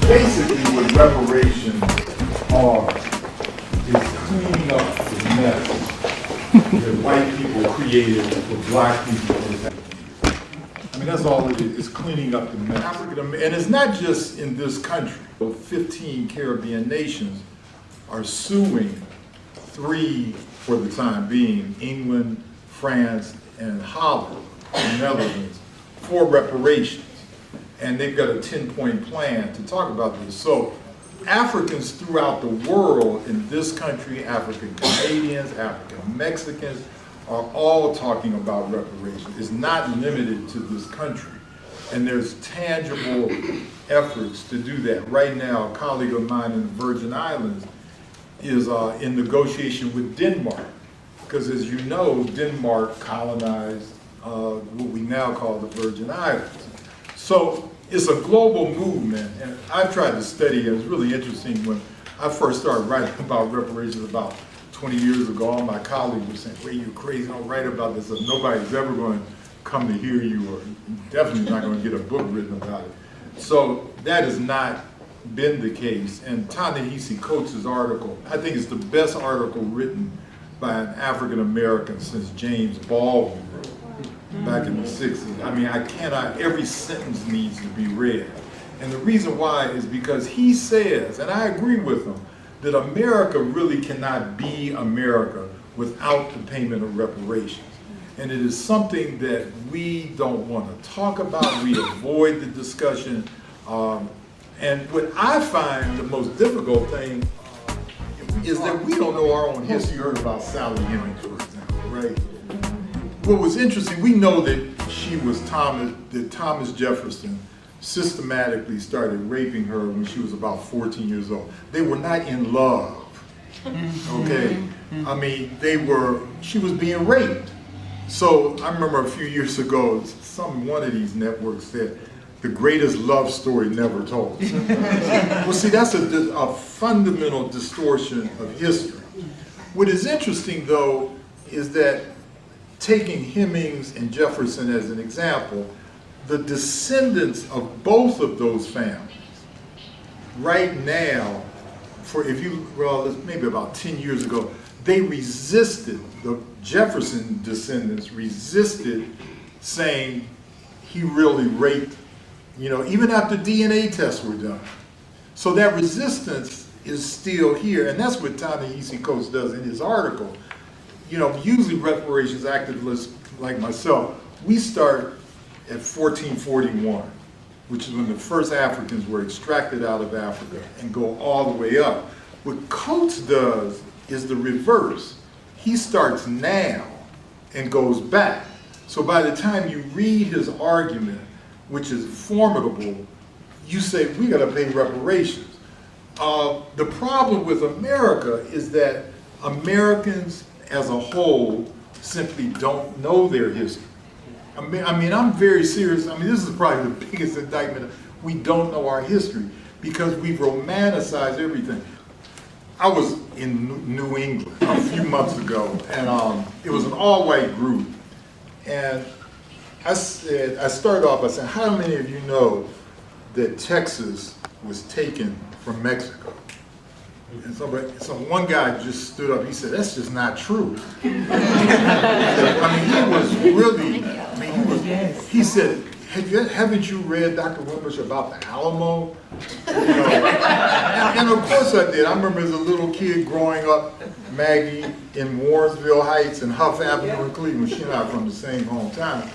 Basically, what reparations are is cleaning up the mess that white people created for black people. I mean, that's all it is. It's cleaning up the mess. And it's not just in this country. 15 Caribbean nations are suing 3 for the time being, England, France, and Holland, the Netherlands, for reparations. And they've got a 10-point plan to talk about this. So Africans throughout the world, in this country, African Canadians, African Mexicans, are all talking about reparations. It's not limited to this country. And there's tangible efforts to do that. Right now, a colleague of mine in the Virgin Islands is in negotiation with Denmark. Because as you know, Denmark colonized what we now call the Virgin Islands. So it's a global movement, and I've tried to study it. It's really interesting. When I first started writing about reparations about 20 years ago, all my colleagues were saying, well, you're crazy, don't write about this. Nobody's ever going to come to hear you, or definitely not going to get a book written about it. So that has not been the case. And Ta-Nehisi Coates' article, I think it's the best article written by an African American since James Baldwin wrote back in the 60s. I mean, I cannot, every sentence needs to be read. And the reason why is because he says, and I agree with him, that America really cannot be America without the payment of reparations. And it is something that we don't want to talk about. We avoid the discussion. And what I find the most difficult thing is that we don't know our own history. You heard about Sally Hemings, for example, right? What was interesting, we know that she was Thomas Jefferson systematically started raping her when she was about 14 years old. They were not in love, okay? I mean, she was being raped. So I remember a few years ago, one of these networks said, the greatest love story never told. Well, see, that's a fundamental distortion of history. What is interesting, though, is that taking Hemings and Jefferson as an example, the descendants of both of those families, right now, maybe about 10 years ago, they resisted, the Jefferson descendants resisted saying he really raped, even after DNA tests were done. So that resistance is still here, and that's what Ta-Nehisi Coates does in his article. Usually reparations activists like myself, we start at 1441, which is when the first Africans were extracted out of Africa, and go all the way up. What Coates does is the reverse. He starts now and goes back. So by the time you read his argument, which is formidable, you say, we gotta pay reparations. The problem with America is that Americans as a whole simply don't know their history. I mean, I'm very serious. I mean, this is probably the biggest indictment. We don't know our history because we've romanticized everything. I was in New England a few months ago, and it was an all-white group. And I started off by saying, how many of you know that Texas was taken from Mexico? And so one guy just stood up, he said, that's just not true. I mean, he was really, he said, haven't you read Dr. Winbush about the Alamo? And of course I did. I remember as a little kid growing up, Maggie, in Warrensville Heights and Huff Avenue in Cleveland. She and I are from the same hometown.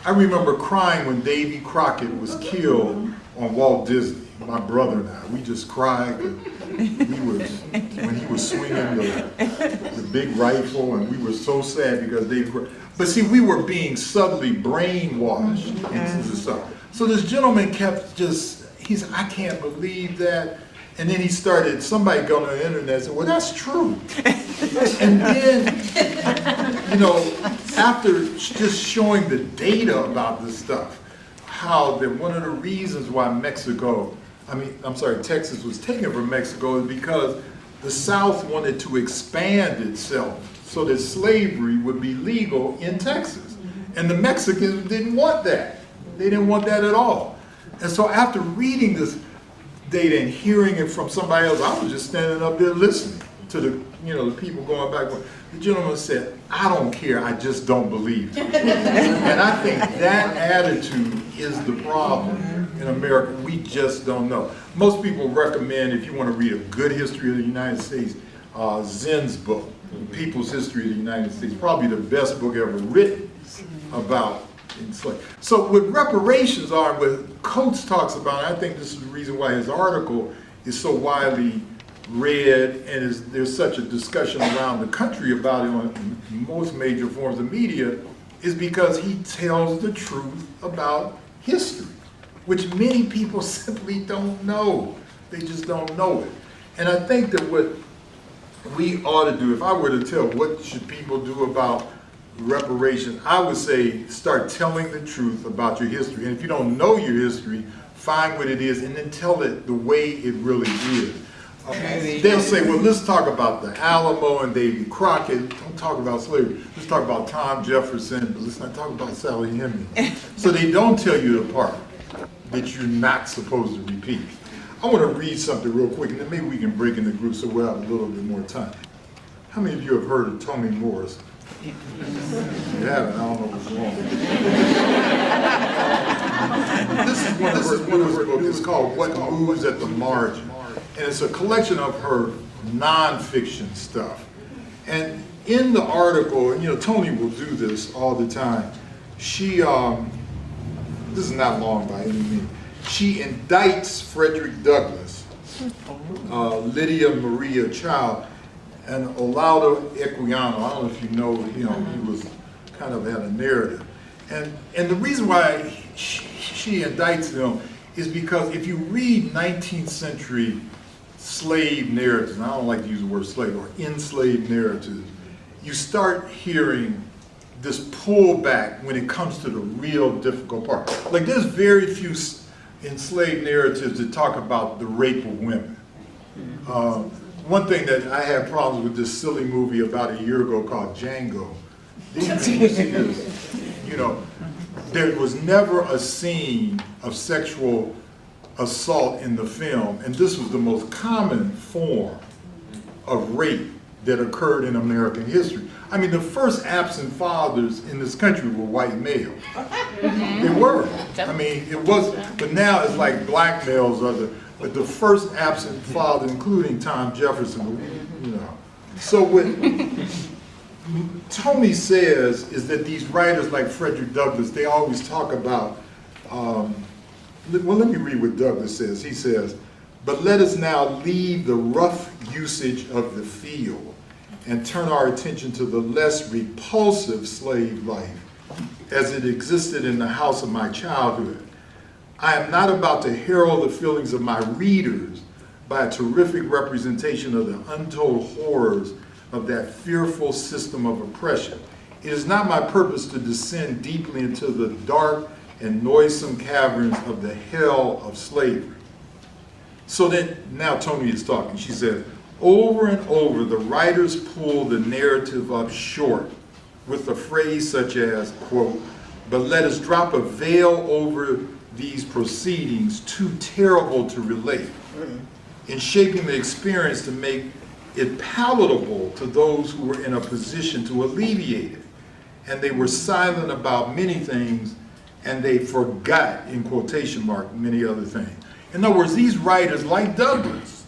I remember crying when Davy Crockett was killed on Walt Disney. My brother and I, we just cried. When he was swinging the big rifle, and we were so sad because but see, we were being subtly brainwashed into the stuff. So this gentleman kept he said, I can't believe that. And then somebody got on the internet and said, well, that's true. And then, after just showing the data about this stuff, how that one of the reasons why Mexico Texas was taken from Mexico is because the South wanted to expand itself so that slavery would be legal in Texas. And the Mexicans didn't want that. They didn't want that at all. And so after reading this data and hearing it from somebody else, I was just standing up there listening to the people going back. The gentleman said, I don't care, I just don't believe it. And I think that attitude is the problem in America. We just don't know. Most people recommend, if you want to read a good history of the United States, Zinn's book, People's History of the United States, probably the best book ever written about enslavement. So what reparations are, what Coates talks about, I think this is the reason why his article is so widely read and there's such a discussion around the country about it on most major forms of media, is because he tells the truth about history, which many people simply don't know. They just don't know it. And I think that what we ought to do, if I were to tell what should people do about reparations, I would say start telling the truth about your history. And if you don't know your history, find what it is and then tell it the way it really is. They'll say, well, let's talk about the Alamo and Davy Crockett. Don't talk about slavery. Let's talk about Tom Jefferson, but let's not talk about Sally Hemings. So they don't tell you the part that you're not supposed to repeat. I want to read something real quick, and then maybe we can break in the group so we'll have a little bit more time. How many of you have heard of Toni Morris? You haven't, I don't know what's wrong. This is one of her books. It's called What Moves at the Margin. And it's a collection of her nonfiction stuff. And in the article, and Toni will do this all the time, she, this is not long by any means, she indicts Frederick Douglass, Lydia Maria Child, and Olaudah Equiano. I don't know if you know him, he was kind of had a narrative. And the reason why she indicts them is because if you read 19th century slave narratives, and I don't like to use the word slave, or enslaved narratives, you start hearing this pullback when it comes to the real difficult part. Like there's very few enslaved narratives that talk about the rape of women. One thing that I had problems with this silly movie about a year ago called Django. There was never a scene of sexual assault in the film, and this was the most common form of rape that occurred in American history. I mean, the first absent fathers in this country were white males. They were. I mean, it was, but now it's like black males are but the first absent father, including Tom Jefferson, So what Toni says is that these writers like Frederick Douglass, they always talk about, well, let me read what Douglass says. He says, but let us now leave the rough usage of the field and turn our attention to the less repulsive slave life as it existed in the house of my childhood. I am not about to herald the feelings of my readers by a terrific representation of the untold horrors of that fearful system of oppression. It is not my purpose to descend deeply into the dark and noisome caverns of the hell of slavery. So then, now Toni is talking. She says, over and over, the writers pull the narrative up short with a phrase such as, quote, but let us drop a veil over these proceedings too terrible to relate, in shaping the experience to make it palatable to those who were in a position to alleviate it. And they were silent about many things, and they forgot, in quotation mark, many other things. In other words, these writers like Douglass,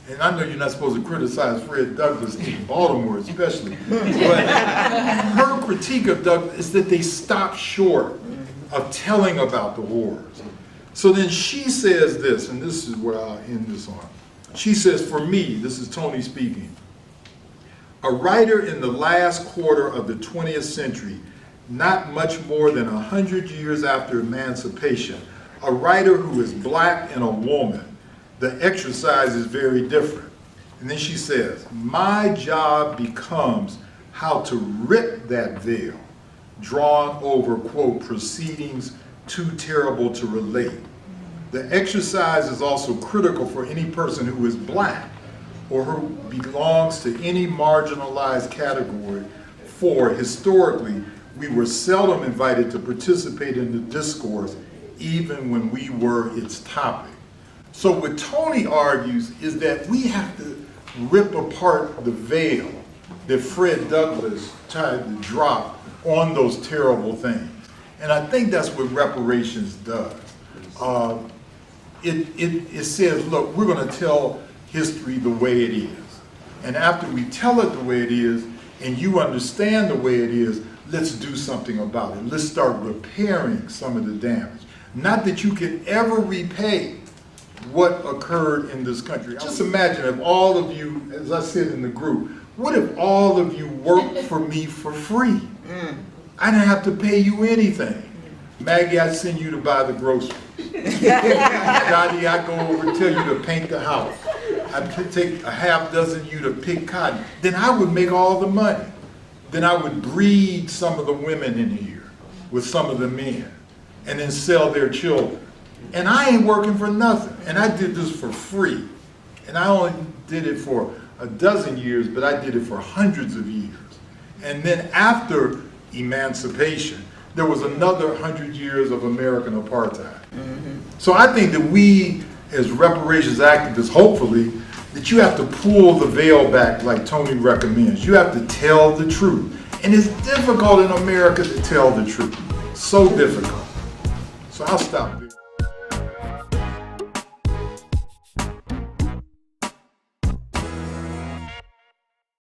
and I know you're not supposed to criticize Fred Douglass in Baltimore especially, but her critique of Douglass is that they stopped short of telling about the wars. So then she says this, and this is where I'll end this on. She says, for me, this is Toni speaking, a writer in the last quarter of the 20th century, not much more than 100 years after emancipation, a writer who is black and a woman, the exercise is very different. And then she says, my job becomes how to rip that veil drawn over, quote, proceedings too terrible to relate. The exercise is also critical for any person who is black or who belongs to any marginalized category, for historically, we were seldom invited to participate in the discourse, even when we were its topic. So what Tony argues is that we have to rip apart the veil that Fred Douglass tried to drop on those terrible things. And I think that's what reparations does. It says, look, we're going to tell history the way it is. And after we tell it the way it is, and you understand the way it is, let's do something about it. Let's start repairing some of the damage. Not that you can ever repay what occurred in this country. Just imagine if all of you, as I said in the group, what if all of you worked for me for free? I didn't have to pay you anything. Maggie, I'd send you to buy the groceries. Dottie, I'd go over and tell you to paint the house. I'd take a half dozen of you to pick cotton. Then I would make all the money. Then I would breed some of the women in here with some of the men and then sell their children. And I ain't working for nothing. And I did this for free. And I only did it for a dozen years, but I did it for hundreds of years. And then after emancipation, there was another 100 years of American apartheid. So I think that we, as reparations activists, hopefully, that you have to pull the veil back like Tony recommends. You have to tell the truth. And it's difficult in America to tell the truth. So difficult. So I'll stop there.